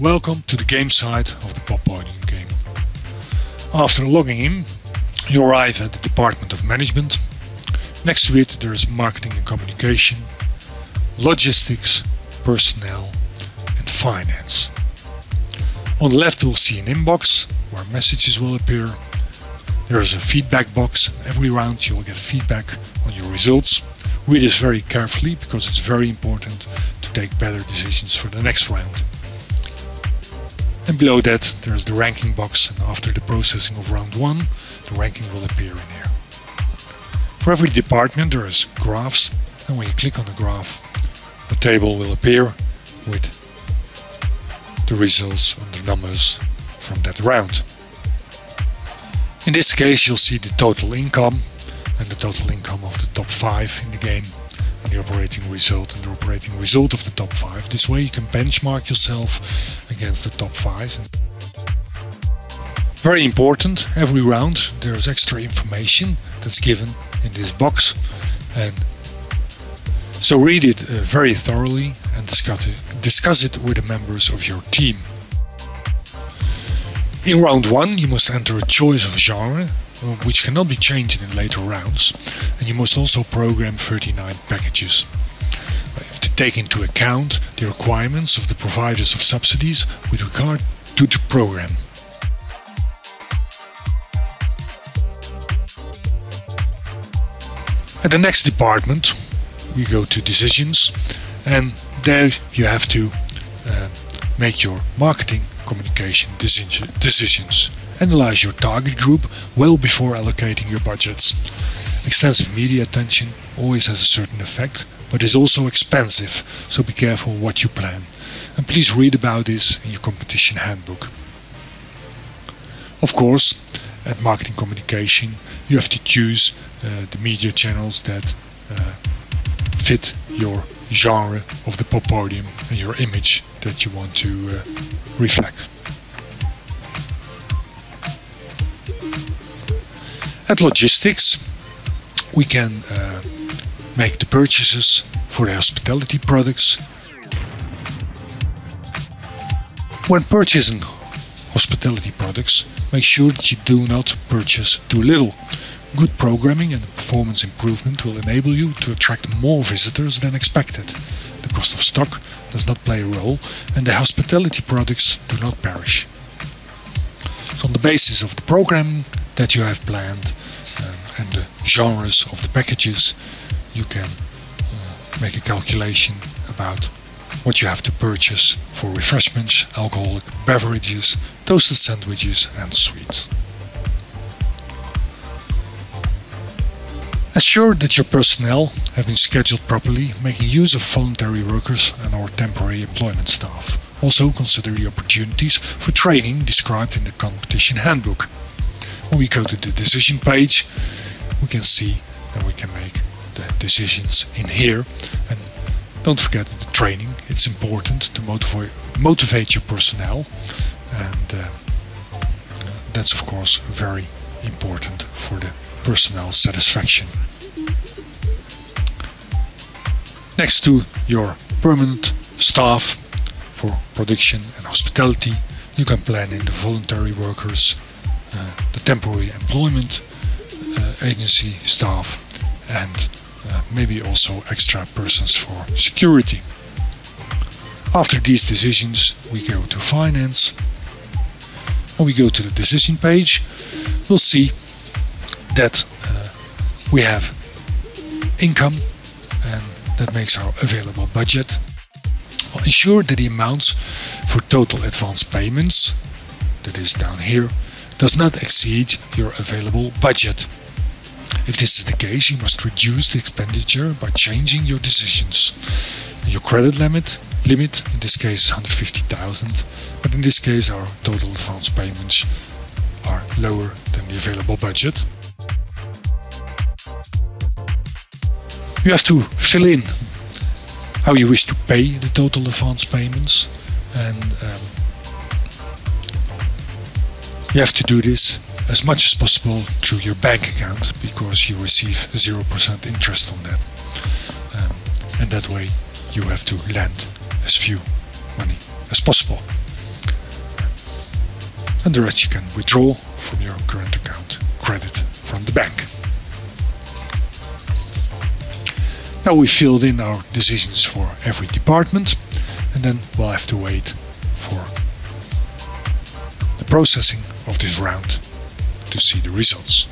Welcome to the game side of the Poppodium game. After logging in, you arrive at the Department of Management. Next to it there is Marketing and Communication, Logistics, Personnel and Finance. On the left you will see an inbox where messages will appear. There is a feedback box. Every round you will get feedback on your results. Read this very carefully because it's very important to take better decisions for the next round. And below that there is the ranking box, and after the processing of round 1 the ranking will appear in here. For every department there is graphs, and when you click on the graph a table will appear with the results and the numbers from that round. In this case you'll see the total income and the total income of the top 5 in the game, and the operating result and the operating result of the top 5. This way you can benchmark yourself against the top 5. Very important, every round there is extra information that's given in this box, and so read it very thoroughly and discuss it with the members of your team. In round 1 you must enter a choice of genre, which cannot be changed in later rounds, and you must also program 39 packages. You have to take into account the requirements of the providers of subsidies with regard to the program. At the next department we go to decisions, and there you have to make your marketing communication decisions. Analyze your target group well before allocating your budgets. Extensive media attention always has a certain effect, but is also expensive, so be careful what you plan. And please read about this in your competition handbook. Of course, at marketing communication you have to choose the media channels that fit your genre of the Poppodium and your image that you want to reflect. At logistics we can make the purchases for the hospitality products. When purchasing hospitality products, make sure that you do not purchase too little. Good programming and performance improvement will enable you to attract more visitors than expected. The cost of stock does not play a role, and the hospitality products do not perish. So on the basis of the programming that you have planned and the genres of the packages, you can make a calculation about what you have to purchase for refreshments, alcoholic beverages, toasted sandwiches and sweets. Ensure that your personnel have been scheduled properly, making use of voluntary workers and or temporary employment staff. Also consider the opportunities for training described in the competition handbook. When we go to the decision page, we can see that we can make the decisions in here. And don't forget the training. It's important to motivate your personnel, and that's of course very important for the personnel satisfaction. Next to your permanent staff for production and hospitality, you can plan in the voluntary workers, the temporary employment agency staff, and maybe also extra persons for security. After these decisions we go to finance. When we go to the decision page, we'll see that we have income, and that makes our available budget. We'll ensure that the amounts for total advance payments, that is down here, does not exceed your available budget. If this is the case, you must reduce the expenditure by changing your decisions. Your credit limit in this case is 150,000, but in this case our total advance payments are lower than the available budget. You have to fill in how you wish to pay the total advance payments, and you have to do this as much as possible through your bank account, because you receive 0% interest on that, and that way you have to lend as few money as possible. and the rest you can withdraw from your current account, credit from the bank. Now we filled in our decisions for every department, and then we'll have to wait for the processing of this round to see the results.